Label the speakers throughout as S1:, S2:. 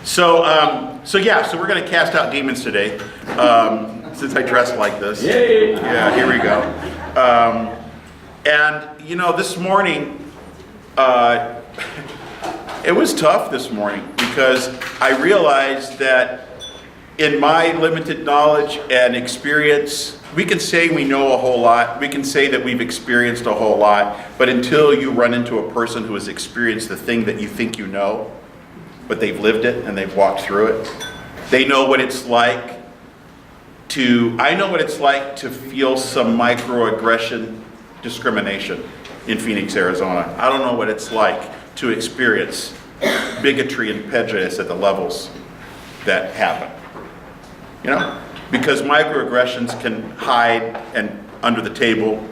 S1: So we're going to cast out demons today, since I dressed like this.
S2: Yay!
S1: Yeah, here we go. And, you know, this morning, it was tough this morning because I realized that in my limited knowledge and experience, we can say we know a whole lot, we can say that we've experienced a whole lot, but until you run into a person who has experienced the thing that you think you know, but they've lived it and they've walked through it, they know what it's like I know what it's like to feel some microaggression discrimination in Phoenix, Arizona. I don't know what it's like to experience bigotry and prejudice at the levels that happen. You know, because microaggressions can hide and under the table.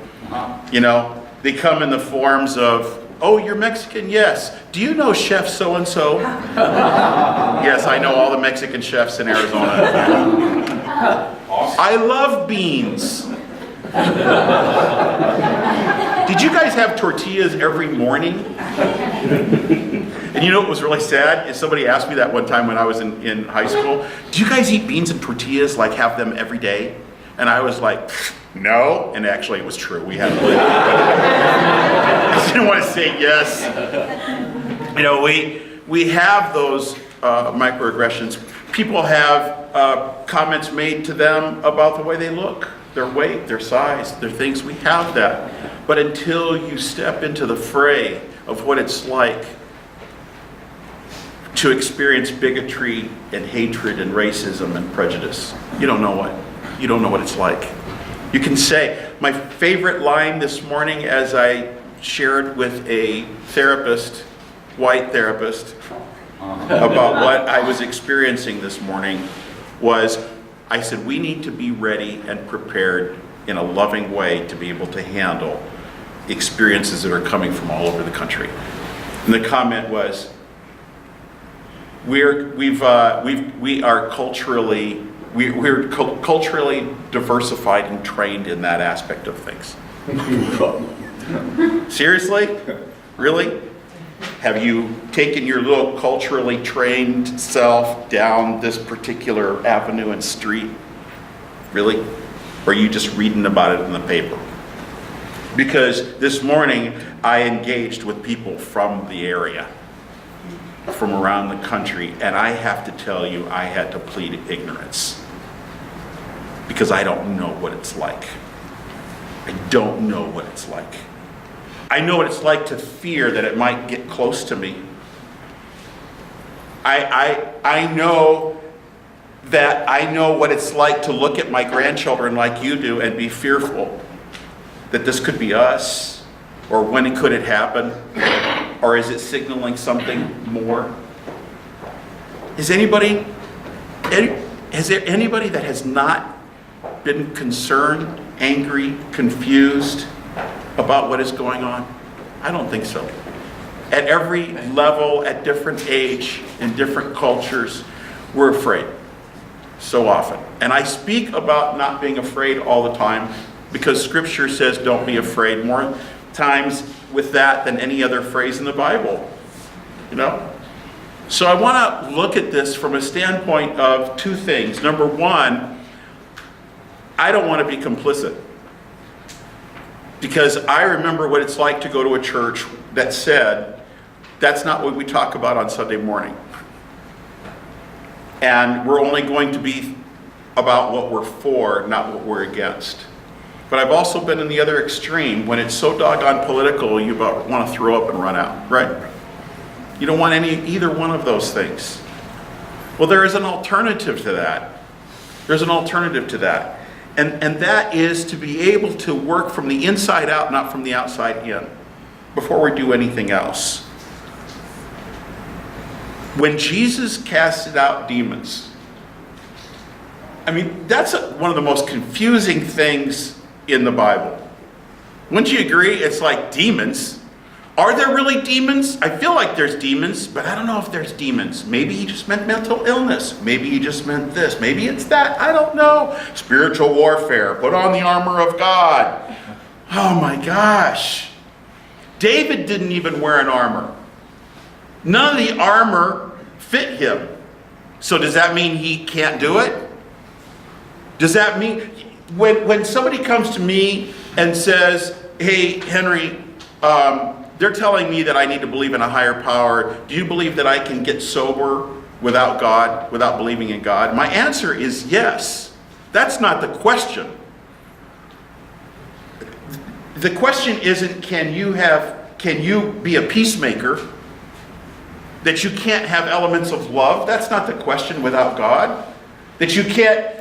S1: You know, they come in the forms of, oh, you're Mexican? Yes. Do you know Chef so-and-so? Yes, I know all the Mexican chefs in Arizona. I love beans. Did you guys have tortillas every morning? And you know what was really sad is somebody asked me that one time when I was in high school. Do you guys eat beans and tortillas, like have them every day? And I was like, no. And actually it was true. We had them. I didn't want to say yes. You know, we have those microaggressions. People have comments made to them about the way they look, their weight, their size, their things. We have that. But until you step into the fray of what it's like to experience bigotry and hatred and racism and prejudice, you don't know what it's like. You can say, my favorite line this morning as I shared with a therapist, white therapist, about what I was experiencing this morning was, I said, we need to be ready and prepared in a loving way to be able to handle experiences that are coming from all over the country. And the comment was, we are culturally diversified and trained in that aspect of things. Seriously? Really? Have you taken your little culturally trained self down this particular avenue and street? Really? Or are you just reading about it in the paper? Because this morning I engaged with people from the area, from around the country, and I have to tell you, I had to plead ignorance. Because I don't know what it's like. I don't know what it's like. I know what it's like to fear that it might get close to me. I know that I know what it's like to look at my grandchildren like you do and be fearful that this could be us, or when could it happen, or is it signaling something more? Is there anybody that has not been concerned, angry, confused about what is going on? I don't think so. At every level, at different age, in different cultures, we're afraid so often. And I speak about not being afraid all the time because Scripture says don't be afraid more times with that than any other phrase in the Bible. You know? So I want to look at this from a standpoint of two things. Number one, I don't want to be complicit. Because I remember what it's like to go to a church that said, that's not what we talk about on Sunday morning. And we're only going to be about what we're for, not what we're against. But I've also been in the other extreme, when it's so doggone political, you about want to throw up and run out, right? You don't want either one of those things. Well, there is an alternative to that. There's an alternative to that. And that is to be able to work from the inside out, not from the outside in, before we do anything else. When Jesus casted out demons, I mean, that's one of the most confusing things in the Bible. Wouldn't you agree? It's like demons. Are there really demons? I feel like there's demons, but I don't know if there's demons. Maybe he just meant mental illness. Maybe he just meant this. Maybe it's that. I don't know. Spiritual warfare. Put on the armor of God. Oh my gosh. David didn't even wear an armor. None of the armor fit him. So does that mean he can't do it? Does that mean, when somebody comes to me and says, hey, Henry, they're telling me that I need to believe in a higher power. Do you believe that I can get sober without God, without believing in God? My answer is yes. That's not the question. The question isn't, can you be a peacemaker? That you can't have elements of love? That's not the question without God. That you can't,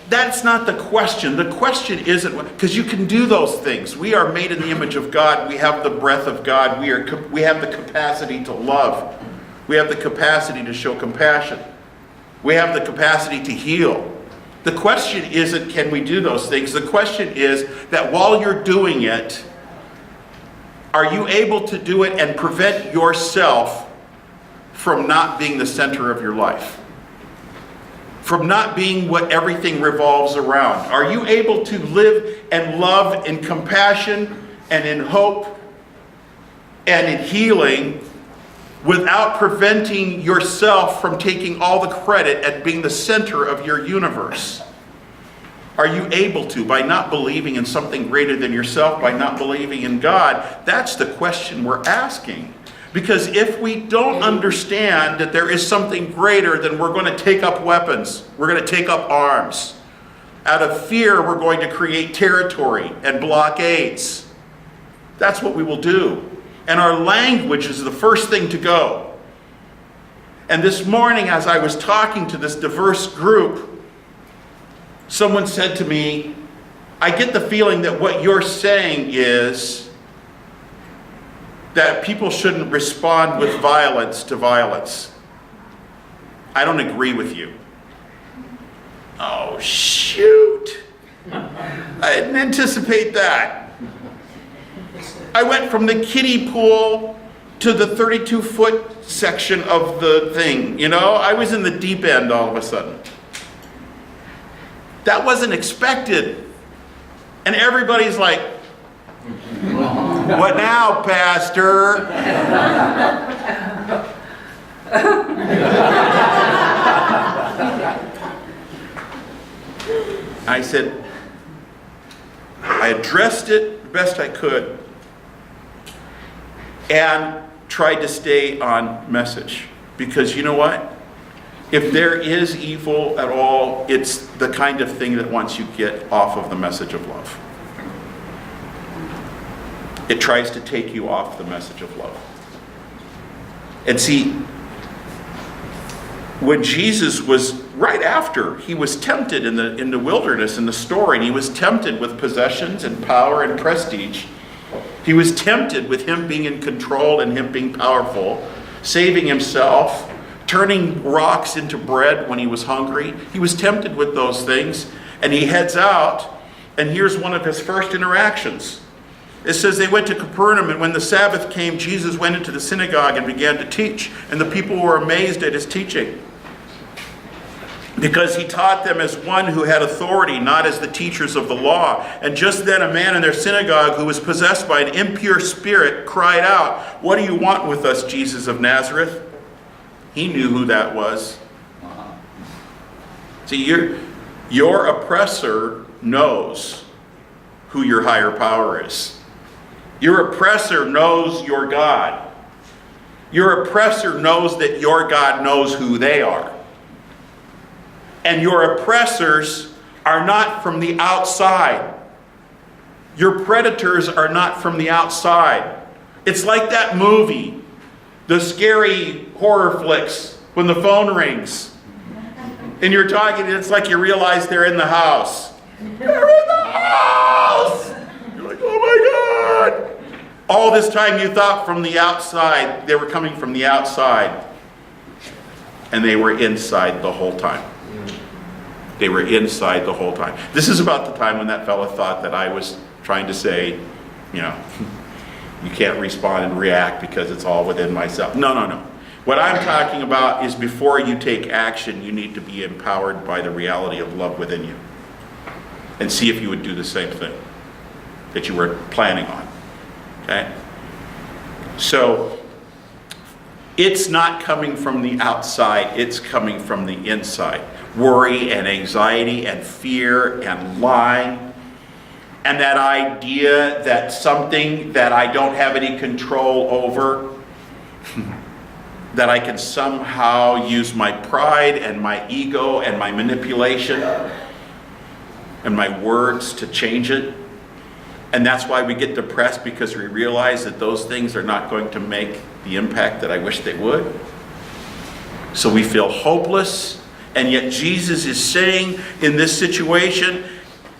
S1: that's not the question. The question isn't, because you can do those things. We are made in the image of God. We have the breath of God. We have the capacity to love. We have the capacity to show compassion. We have the capacity to heal. The question isn't, can we do those things? The question is that while you're doing it, are you able to do it and prevent yourself from not being the center of your life? From not being what everything revolves around? Are you able to live and love in compassion and in hope and in healing without preventing yourself from taking all the credit at being the center of your universe? Are you able to, by not believing in something greater than yourself, by not believing in God? That's the question we're asking. Because if we don't understand that there is something greater, then we're going to take up weapons. We're going to take up arms. Out of fear, we're going to create territory and blockades. That's what we will do. And our language is the first thing to go. And this morning, as I was talking to this diverse group, someone said to me, I get the feeling that what you're saying is that people shouldn't respond with violence to violence. I don't agree with you. Oh, shoot. I didn't anticipate that. I went from the kiddie pool to the 32-foot section of the thing. I was in the deep end all of a sudden. That wasn't expected. And everybody's like, what now, Pastor? I said, I addressed it the best I could and tried to stay on message. Because you know what? If there is evil at all, it's the kind of thing that wants you to get off of the message of love. It tries to take you off the message of love. And see, when Jesus was, right after, he was tempted in the wilderness, in the story, and he was tempted with possessions and power and prestige. He was tempted with him being in control and him being powerful, saving himself, turning rocks into bread when he was hungry. He was tempted with those things, and he heads out, and here's one of his first interactions. It says they went to Capernaum, and when the Sabbath came, Jesus went into the synagogue and began to teach. And the people were amazed at his teaching, because he taught them as one who had authority, not as the teachers of the law. And just then a man in their synagogue who was possessed by an impure spirit cried out, "What do you want with us, Jesus of Nazareth?" He knew who that was. See, your oppressor knows who your higher power is. Your oppressor knows your God. Your oppressor knows that your God knows who they are. And your oppressors are not from the outside. Your predators are not from the outside. It's like that movie, the scary horror flicks, when the phone rings. And you're talking, it's like you realize they're in the house. They're in the house! You're like, oh my God! All this time you thought from the outside, they were coming from the outside. And they were inside the whole time. They were inside the whole time. This is about the time when that fella thought that I was trying to say, you can't respond and react because it's all within myself. No. What I'm talking about is before you take action, you need to be empowered by the reality of love within you. And see if you would do the same thing that you were planning on. Okay? So, It's not coming from the outside, it's coming from the inside. Worry and anxiety and fear and lying. And that idea that something that I don't have any control over, that I can somehow use my pride and my ego and my manipulation and my words to change it. And that's why we get depressed, because we realize that those things are not going to make the impact that I wish they would. So we feel hopeless, and yet Jesus is saying in this situation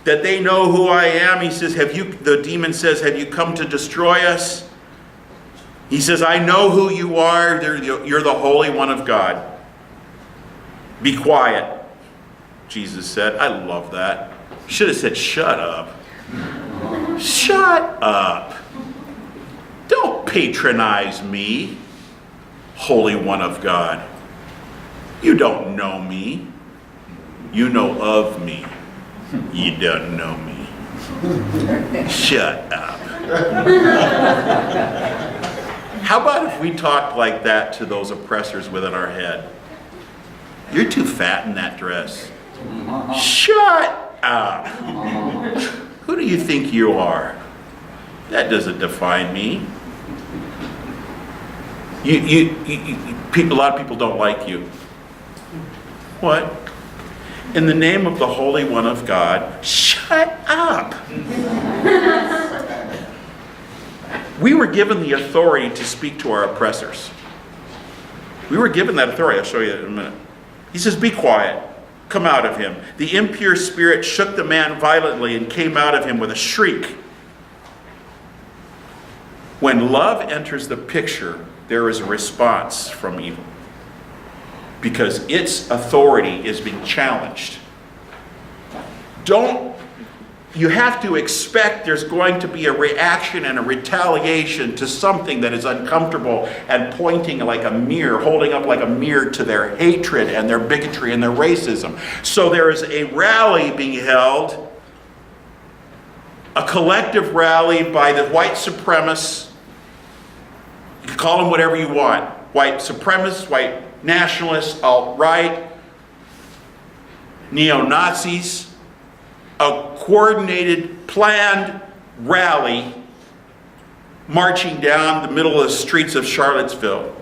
S1: that they know who I am. He says, the demon says, have you come to destroy us? He says, I know who you are. You're the Holy One of God. Be quiet, Jesus said. I love that. Should have said, shut up. Shut up. Don't patronize me, Holy One of God. You don't know me. You know of me. You don't know me. Shut up. How about if we talked like that to those oppressors within our head? You're too fat in that dress. Shut up. Who do you think you are? That doesn't define me. A lot of people don't like you. What? In the name of the Holy One of God, shut up. We were given the authority to speak to our oppressors. We were given that authority. I'll show you in a minute. He says, be quiet. Come out of him. The impure spirit shook the man violently and came out of him with a shriek. When love enters the picture, there is a response from evil, because its authority is being challenged. You have to expect there's going to be a reaction and a retaliation to something that is uncomfortable and pointing like a mirror, holding up like a mirror to their hatred and their bigotry and their racism. So there is a rally being held, a collective rally by the white supremacists. You can call them whatever you want. White supremacists, white nationalists, alt-right, neo-Nazis. A coordinated, planned rally marching down the middle of the streets of Charlottesville.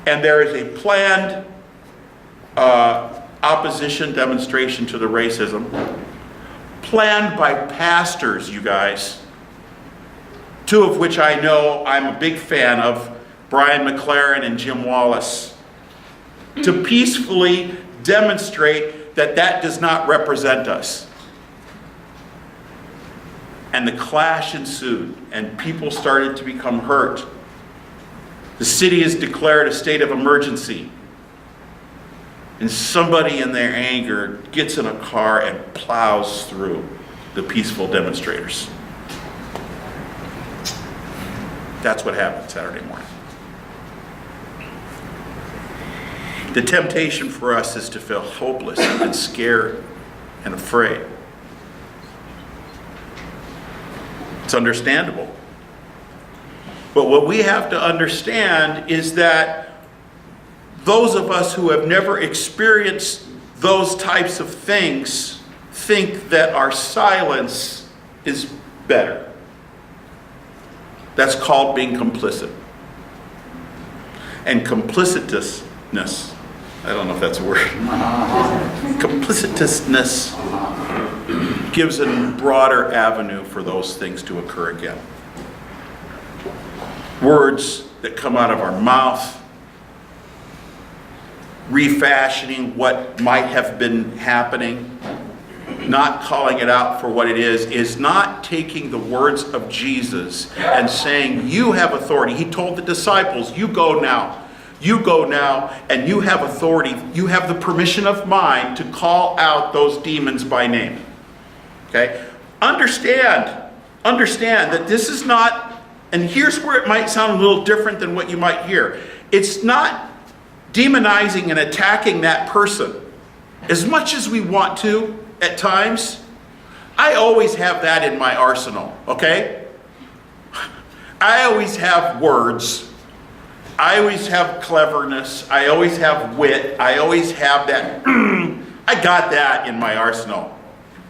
S1: And there is a planned opposition demonstration to the racism, planned by pastors, you guys, two of which I know I'm a big fan of, Brian McLaren and Jim Wallace, to peacefully demonstrate that does not represent us. And the clash ensued, and people started to become hurt. The city has declared a state of emergency. And somebody in their anger gets in a car and plows through the peaceful demonstrators. That's what happened Saturday morning. The temptation for us is to feel hopeless and scared and afraid. It's understandable. But what we have to understand is that those of us who have never experienced those types of things think that our silence is better. That's called being complicit. And complicitousness, I don't know if that's a word. Complicitousness gives a broader avenue for those things to occur again. Words that come out of our mouth, refashioning what might have been happening, not calling it out for what it is not taking the words of Jesus and saying, you have authority. He told the disciples, you go now. You go now, and you have authority. You have the permission of mine to call out those demons by name. Okay? Understand that this is not, and here's where it might sound a little different than what you might hear. It's not demonizing and attacking that person. As much as we want to at times, I always have that in my arsenal, okay? I always have words I always have cleverness. I always have wit. I always have that. I got that in my arsenal.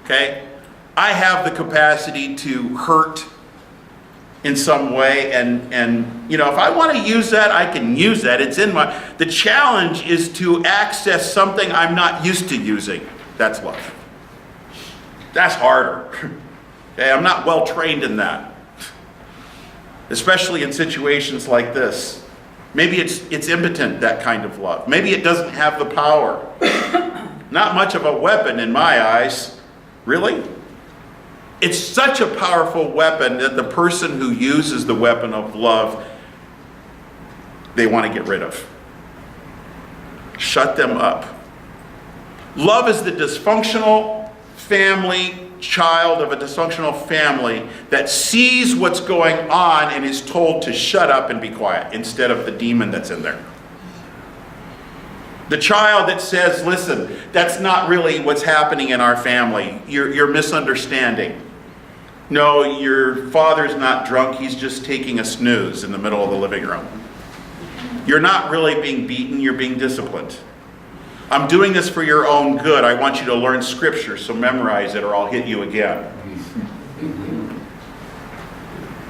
S1: Okay? I have the capacity to hurt in some way, and if I want to use that, I can use that. It's in my. The challenge is to access something I'm not used to using. That's love. That's harder. Okay, I'm not well trained in that, especially in situations like this. Maybe it's impotent, that kind of love. Maybe it doesn't have the power. Not much of a weapon in my eyes. Really? It's such a powerful weapon that the person who uses the weapon of love, they want to get rid of. Shut them up. Love is the dysfunctional child of a dysfunctional family that sees what's going on and is told to shut up and be quiet instead of the demon that's in there. The child that says, listen, that's not really what's happening in our family. You're misunderstanding. No, your father's not drunk. He's just taking a snooze in the middle of the living room. You're not really being beaten. You're being disciplined. I'm doing this for your own good. I want you to learn scripture, so memorize it or I'll hit you again.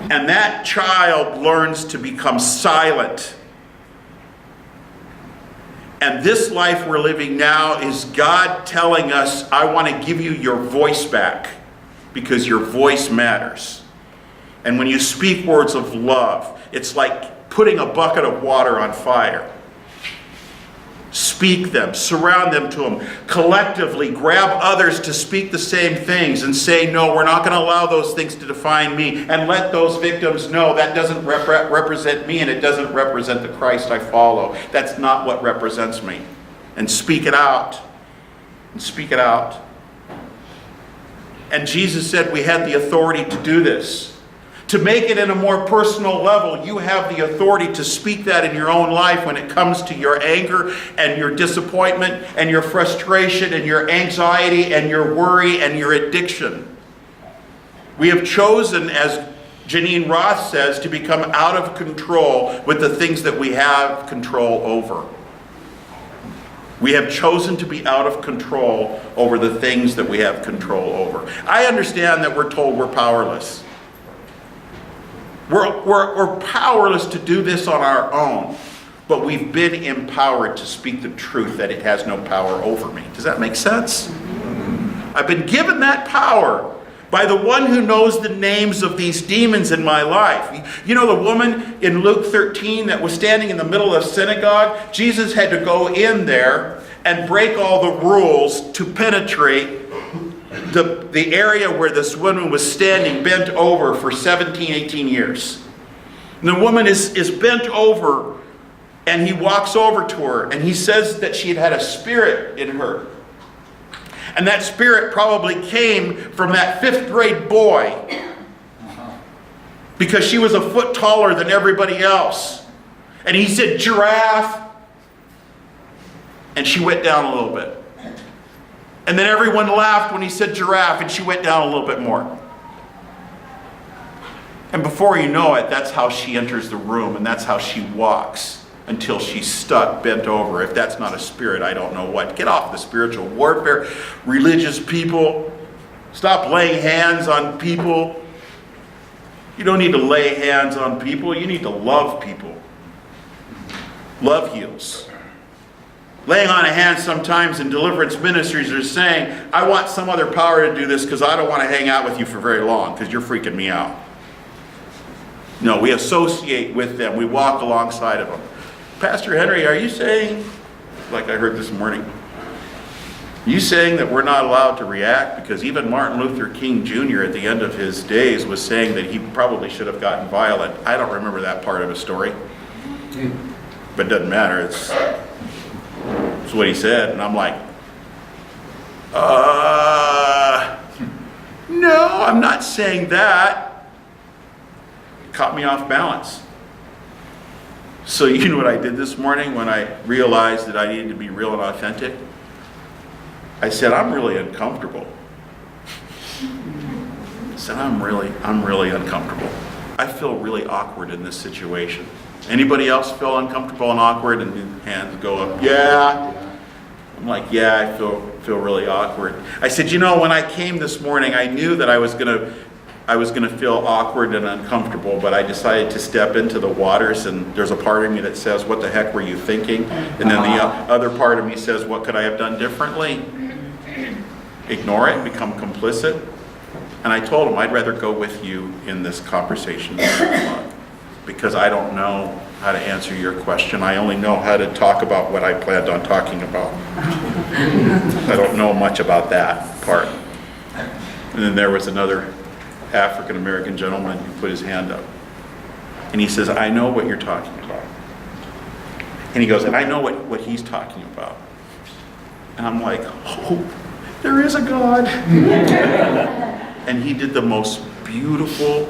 S1: And that child learns to become silent. And this life we're living now is God telling us, I want to give you your voice back because your voice matters. And when you speak words of love, it's like putting a bucket of water on fire. Speak them, surround them to them, collectively grab others to speak the same things and say, no, we're not going to allow those things to define me, and let those victims know that doesn't represent me and it doesn't represent the Christ I follow. That's not what represents me. And speak it out. And speak it out. And Jesus said we had the authority to do this. To make it in a more personal level, you have the authority to speak that in your own life when it comes to your anger and your disappointment and your frustration and your anxiety and your worry and your addiction. We have chosen, as Janine Ross says, to become out of control with the things that we have control over. We have chosen to be out of control over the things that we have control over. I understand that we're told we're powerless. We're powerless to do this on our own, but we've been empowered to speak the truth that it has no power over me. Does that make sense? I've been given that power by the one who knows the names of these demons in my life. You know the woman in Luke 13 that was standing in the middle of synagogue? Jesus had to go in there and break all the rules to penetrate the area where this woman was standing bent over for 17, 18 years. And the woman is bent over, and he walks over to her, and he says that she had a spirit in her. And that spirit probably came from that 5th grade boy, because she was a foot taller than everybody else. And he said, giraffe. And she went down a little bit. And then everyone laughed when he said giraffe, and she went down a little bit more. And before you know it, that's how she enters the room, and that's how she walks until she's stuck, bent over. If that's not a spirit, I don't know what. Get off the spiritual warfare. Religious people, stop laying hands on people. You don't need to lay hands on people. You need to love people. Love heals. Laying on a hand sometimes in deliverance ministries are saying, I want some other power to do this because I don't want to hang out with you for very long because you're freaking me out. No, we associate with them. We walk alongside of them. Pastor Henry, are you saying, like I heard this morning, are you saying that we're not allowed to react? Because even Martin Luther King Jr. at the end of his days was saying that he probably should have gotten violent. I don't remember that part of his story. But it doesn't matter. It's what he said. And I'm like, no, I'm not saying that. It caught me off balance. So you know what I did this morning when I realized that I needed to be real and authentic? I said, I'm really uncomfortable. I said, I'm really uncomfortable. I feel really awkward in this situation. Anybody else feel uncomfortable and awkward? And the hands go up. Yeah. I'm like, yeah, I feel really awkward. I said, when I came this morning, I knew that I was gonna feel awkward and uncomfortable, but I decided to step into the waters, and there's a part of me that says, what the heck were you thinking? And then the other part of me says, what could I have done differently? Ignore it, become complicit. And I told him I'd rather go with you in this conversation because I don't know how to answer your question. I only know how to talk about what I planned on talking about. I don't know much about that part. And then there was another African American gentleman who put his hand up. And he says, I know what you're talking about. And he goes, and I know what he's talking about. And I'm like, oh, there is a God. And he did the most beautiful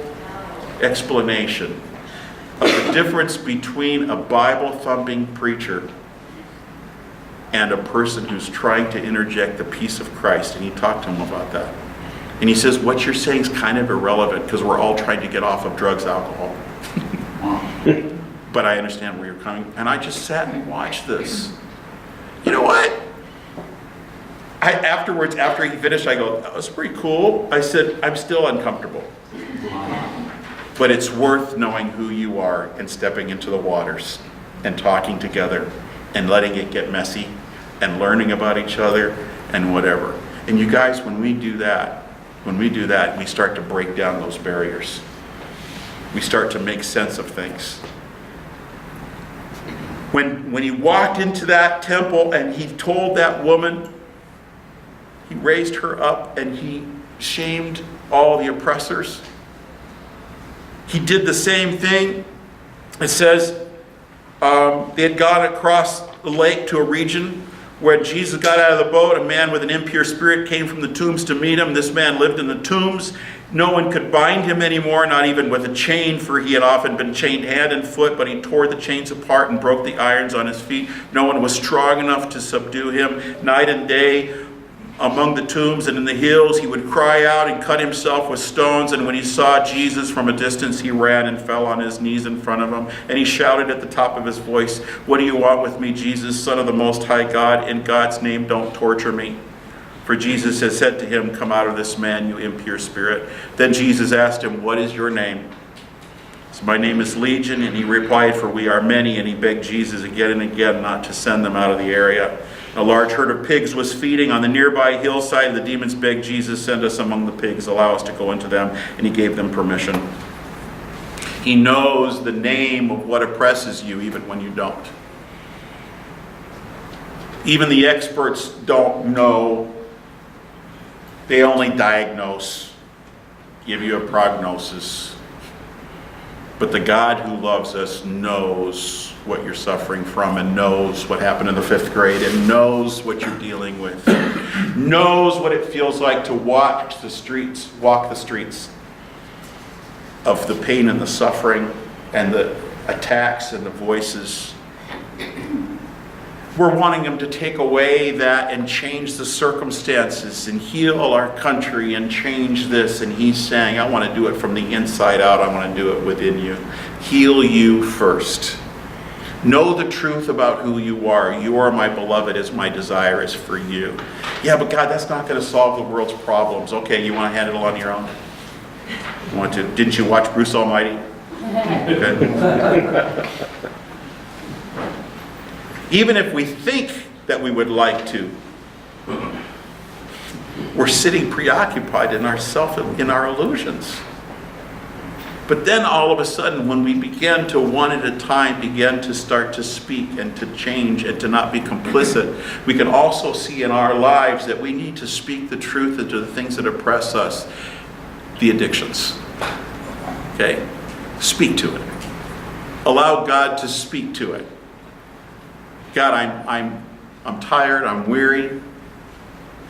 S1: explanation of the difference between a Bible-thumping preacher and a person who's trying to interject the peace of Christ. And he talked to him about that. And he says, what you're saying is kind of irrelevant because we're all trying to get off of drugs, alcohol. But I understand where you're coming. And I just sat and watched this. You know what? Afterwards, after he finished, I go, that was pretty cool. I said, I'm still uncomfortable. But it's worth knowing who you are and stepping into the waters and talking together and letting it get messy and learning about each other and whatever. And you guys, when we do that, we start to break down those barriers. We start to make sense of things. When he walked into that temple and he told that woman, he raised her up and he shamed all the oppressors. He did the same thing. It says they had gone across the lake to a region where Jesus got out of the boat. A man with an impure spirit came from the tombs to meet him. This man lived in the tombs. No one could bind him anymore, not even with a chain, for he had often been chained hand and foot, but he tore the chains apart and broke the irons on his feet. No one was strong enough to subdue him. Night and day, among the tombs and in the hills, he would cry out and cut himself with stones. And when he saw Jesus from a distance, he ran and fell on his knees in front of him. And he shouted at the top of his voice, what do you want with me, Jesus, Son of the Most High God? In God's name, don't torture me. For Jesus had said to him, come out of this man, you impure spirit. Then Jesus asked him, what is your name? So my name is Legion. And he replied, for we are many. And he begged Jesus again and again not to send them out of the area. A large herd of pigs was feeding on the nearby hillside. The demons begged Jesus, send us among the pigs, allow us to go into them. And he gave them permission. He knows the name of what oppresses you, even when you don't. Even the experts don't know. They only diagnose, give you a prognosis. But the God who loves us knows what you're suffering from and knows what happened in the 5th grade and knows what you're dealing with. Knows what it feels like to walk the streets of the pain and the suffering and the attacks and the voices. We're wanting him to take away that and change the circumstances and heal our country and change this. And he's saying, I want to do it from the inside out. I want to do it within you. Heal you first. Know the truth about who you are. You are my beloved, as my desire is for you. Yeah, but God, that's not going to solve the world's problems. Okay, you want to handle it on your own? You want to? Didn't you watch Bruce Almighty? Okay. Even if we think that we would like to, we're sitting preoccupied in our illusions. But then all of a sudden, when we begin to one at a time begin to start to speak and to change and to not be complicit, we can also see in our lives that we need to speak the truth into the things that oppress us, the addictions. Okay? Speak to it. Allow God to speak to it. God, I'm tired, I'm weary,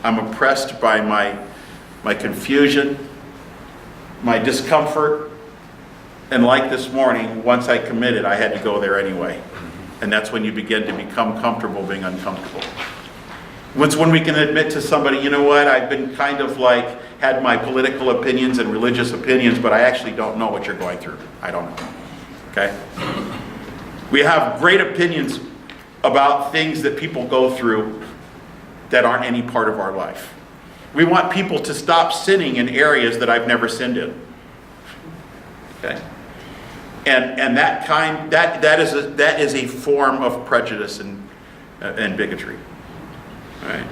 S1: I'm oppressed by my confusion, my discomfort, and like this morning, once I committed, I had to go there anyway. And that's when you begin to become comfortable being uncomfortable. It's when we can admit to somebody, you know what, I've been kind of like, had my political opinions and religious opinions, but I actually don't know what you're going through. I don't know. Okay? We have great opinions about things that people go through that aren't any part of our life. We want people to stop sinning in areas that I've never sinned in. Okay? And that is a form of prejudice and bigotry. All right?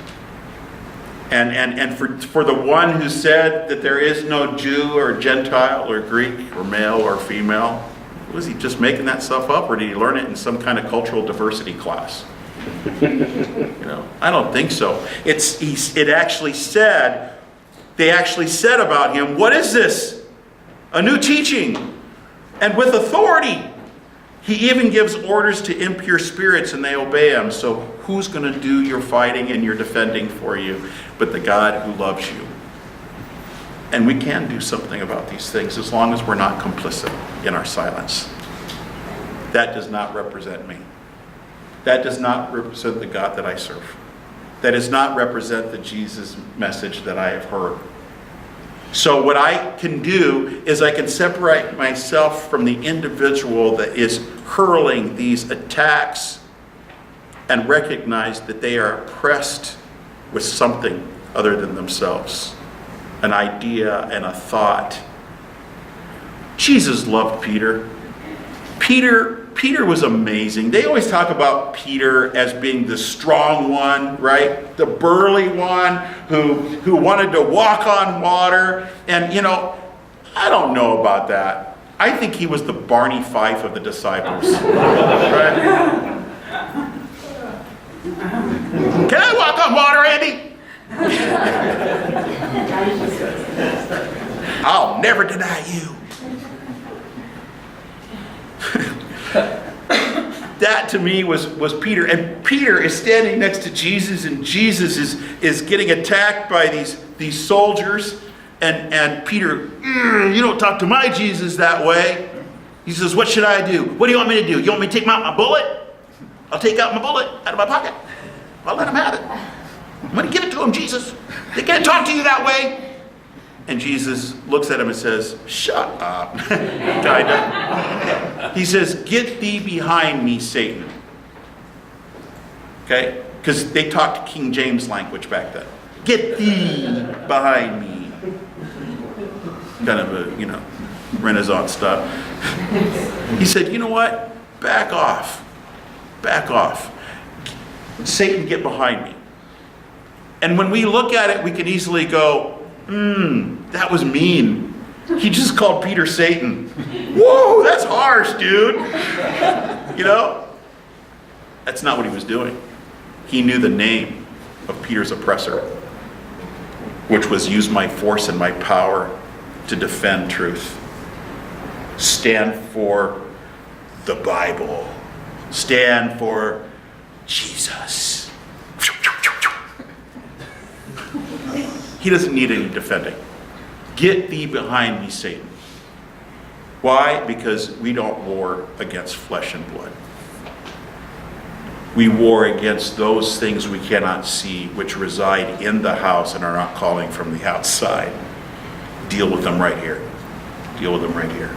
S1: And for the one who said that there is no Jew or Gentile or Greek or male or female, was he just making that stuff up, or did he learn it in some kind of cultural diversity class? I don't think so. They actually said about him, what is this? A new teaching, and with authority. He even gives orders to impure spirits and they obey him. So who's going to do your fighting and your defending for you but the God who loves you? And we can do something about these things as long as we're not complicit in our silence. That does not represent me. That does not represent the God that I serve. That does not represent the Jesus message that I have heard. So what I can do is I can separate myself from the individual that is hurling these attacks and recognize that they are oppressed with something other than themselves. An idea and a thought. Jesus loved Peter. Peter was amazing. They always talk about Peter as being the strong one, right? The burly one who wanted to walk on water. And I don't know about that. I think he was the Barney Fife of the disciples. Right? Can I walk on water, Andy? I'll never deny you. That to me was Peter. And Peter is standing next to Jesus, and Jesus is getting attacked by these soldiers. And Peter, you don't talk to my Jesus that way. He says, what should I do? What do you want me to do? You want me to take out my bullet? I'll take out my bullet out of my pocket. I'll let him have it. I'm going to give it to him, Jesus. They can't talk to you that way. And Jesus looks at him and says, shut up. Kinda. He says, get thee behind me, Satan. Okay? Because they talked King James language back then. Get thee behind me. Kind of a, Renaissance stuff. He said, you know what? Back off. Back off. Satan, get behind me. And when we look at it, we can easily go, that was mean. He just called Peter Satan. Whoa, that's harsh, dude. That's not what he was doing. He knew the name of Peter's oppressor, which was use my force and my power to defend truth. Stand for the Bible. Stand for Jesus. He doesn't need any defending. Get thee behind me, Satan. Why? Because we don't war against flesh and blood. We war against those things we cannot see, which reside in the house and are not calling from the outside. Deal with them right here. Deal with them right here.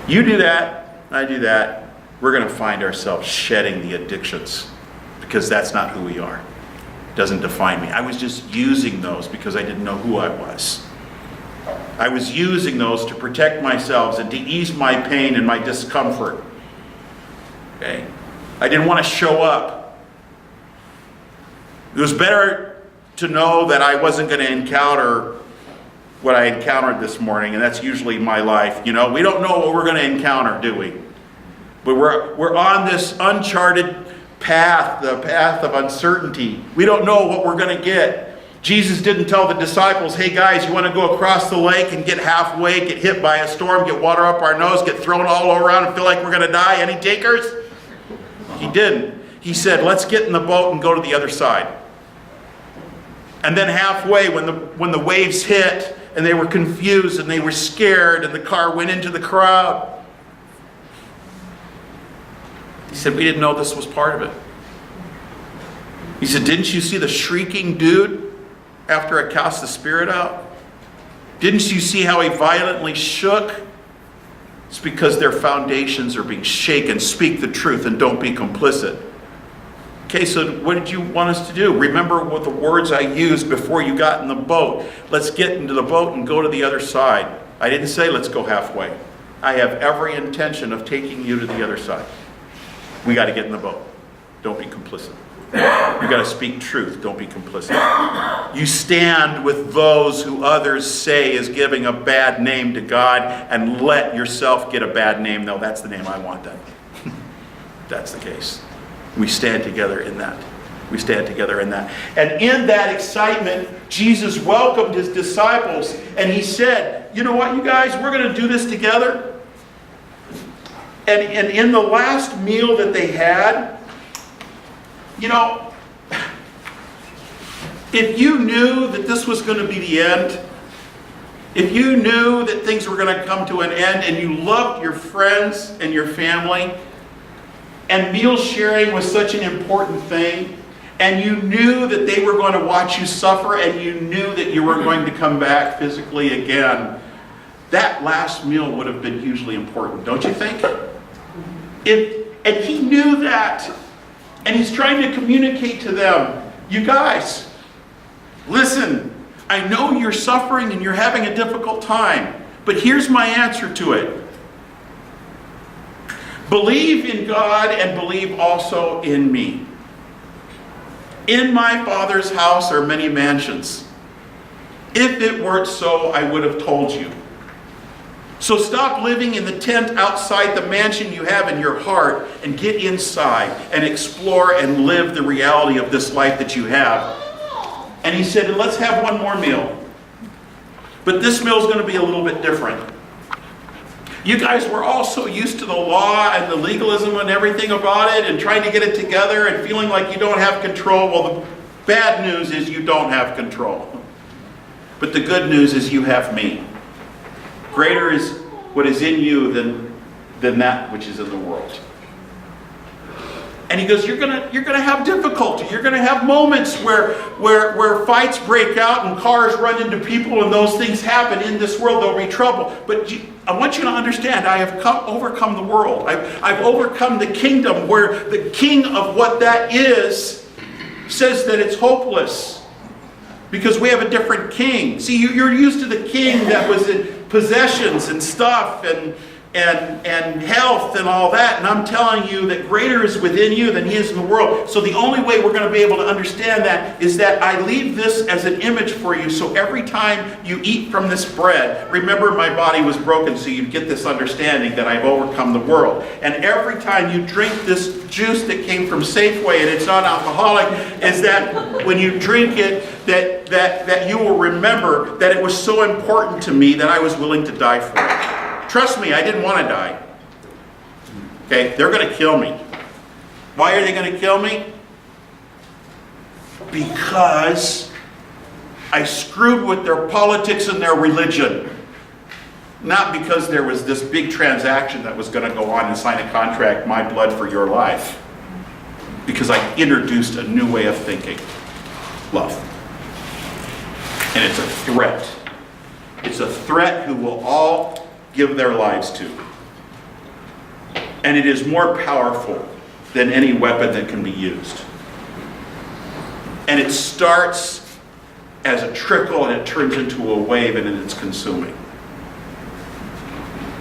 S1: You do that, I do that, we're going to find ourselves shedding the addictions, because that's not who we are. It doesn't define me. I was just using those because I didn't know who I was. I was using those to protect myself and to ease my pain and my discomfort. Okay? I didn't want to show up. It was better to know that I wasn't going to encounter what I encountered this morning, and that's usually my life. We don't know what we're going to encounter, do we? But we're on this uncharted path, the path of uncertainty. We don't know what we're going to get. Jesus didn't tell the disciples, hey guys, you want to go across the lake and get halfway, get hit by a storm, get water up our nose, get thrown all around and feel like we're going to die? Any takers? He didn't. He said, let's get in the boat and go to the other side. And then halfway, when the waves hit and they were confused and they were scared and the car went into the crowd, he said, we didn't know this was part of it. He said, didn't you see the shrieking dude after I cast the spirit out? Didn't you see how he violently shook? It's because their foundations are being shaken. Speak the truth and don't be complicit. Okay, so what did you want us to do? Remember what the words I used before you got in the boat. Let's get into the boat and go to the other side. I didn't say let's go halfway. I have every intention of taking you to the other side. We got to get in the boat. Don't be complicit. You got to speak truth. Don't be complicit. You stand with those who others say is giving a bad name to God, and let yourself get a bad name. No, that's the name I want then. That's the case. We stand together in that. We stand together in that. And in that excitement, Jesus welcomed his disciples, and he said, you know what, you guys, we're going to do this together. And in the last meal that they had, you know, if you knew that this was going to be the end, if you knew that things were going to come to an end, and you loved your friends and your family, and meal sharing was such an important thing, and you knew that they were going to watch you suffer, and you knew that you were going to come back physically again, that last meal would have been hugely important, don't you think? And he knew that. And he's trying to communicate to them, you guys, listen, I know you're suffering and you're having a difficult time, but here's my answer to it. Believe in God and believe also in me. In my Father's house are many mansions. If it weren't so, I would have told you. So stop living in the tent outside the mansion you have in your heart and get inside and explore and live the reality of this life that you have. And he said, let's have one more meal. But this meal is going to be a little bit different. You guys were all so used to the law and the legalism and everything about it and trying to get it together and feeling like you don't have control. Well, the bad news is you don't have control. But the good news is you have me. Greater is what is in you than that which is in the world. And he goes, you're gonna have difficulty. You're gonna have moments where fights break out and cars run into people and those things happen in this world. There'll be trouble. But I want you to understand, I have overcome the world. I've overcome the kingdom, where the king of what that is says that it's hopeless. Because we have a different king. See, you're used to the king that was in possessions and stuff and health and all that. And I'm telling you that greater is within you than he is in the world. So the only way we're going to be able to understand that is that I leave this as an image for you. So every time you eat from this bread, remember my body was broken, so you get this understanding that I've overcome the world. And every time you drink this juice that came from Safeway and it's not alcoholic, is that when you drink it, that you will remember that it was so important to me that I was willing to die for it. Trust me, I didn't want to die. Okay, they're going to kill me. Why are they going to kill me? Because I screwed with their politics and their religion. Not because there was this big transaction that was going to go on and sign a contract, my blood for your life. Because I introduced a new way of thinking. Love. And it's a threat. It's a threat who will all give their lives to. And it is more powerful than any weapon that can be used. And it starts as a trickle and it turns into a wave and it's consuming.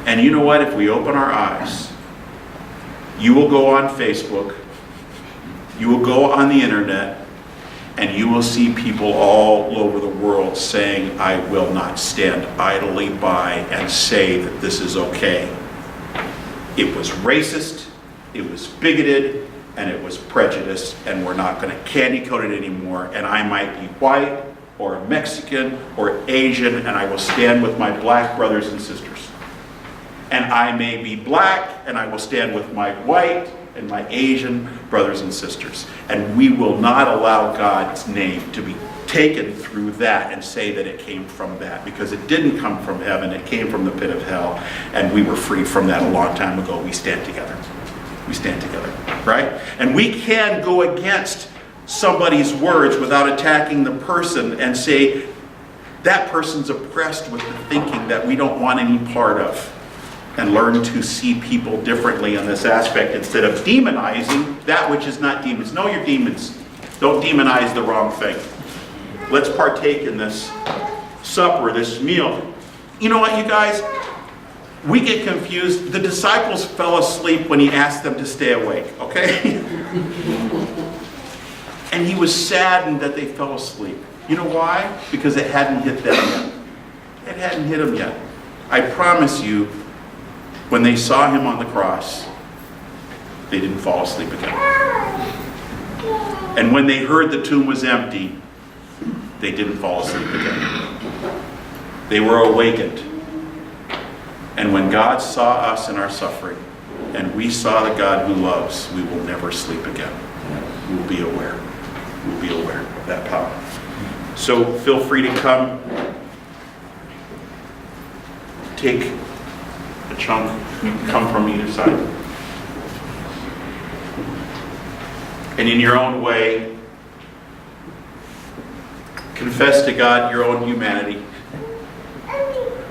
S1: And you know what? If we open our eyes, you will go on Facebook, you will go on the internet, and you will see people all over the world saying, I will not stand idly by and say that this is okay. It was racist, it was bigoted, and it was prejudiced, and we're not going to candy coat it anymore. And I might be white, or Mexican, or Asian, and I will stand with my black brothers and sisters. And I may be black, and I will stand with my white and my Asian brothers and sisters. And we will not allow God's name to be taken through that and say that it came from that, because it didn't come from heaven, it came from the pit of hell, and we were free from that a long time ago. We stand together. We stand together, right? And we can go against somebody's words without attacking the person and say that person's oppressed with the thinking that we don't want any part of. and learn to see people differently in this aspect instead of demonizing that which is not demons. Know your demons. Don't demonize the wrong thing. Let's partake in this supper, this meal. You know what, you guys? We get confused. The disciples fell asleep when he asked them to stay awake, okay? And he was saddened that they fell asleep. You know why? Because it hadn't hit them yet. It hadn't hit them yet. I promise you, when they saw him on the cross, they didn't fall asleep again. And when they heard the tomb was empty, they didn't fall asleep again. They were awakened. And when God saw us in our suffering, and we saw the God who loves, we will never sleep again. We'll be aware. We'll be aware of that power. So feel free to come. Take a chunk. You can come from either side. And in your own way, confess to God your own humanity.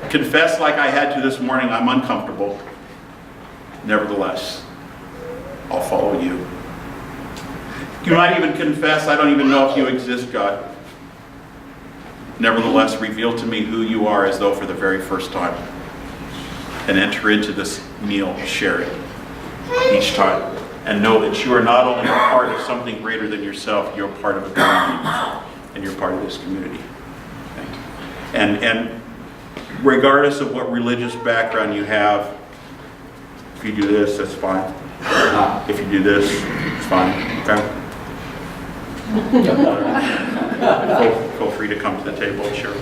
S1: Confess like I had to this morning, I'm uncomfortable. Nevertheless, I'll follow you. You might even confess, I don't even know if you exist, God. Nevertheless, reveal to me who you are as though for the very first time. And enter into this meal, share it each time. And know that you are not only a part of something greater than yourself, you're part of a community. And you're part of this community. And regardless of what religious background you have, if you do this, that's fine. If you do this, it's fine. Okay? Feel free to come to the table, sure.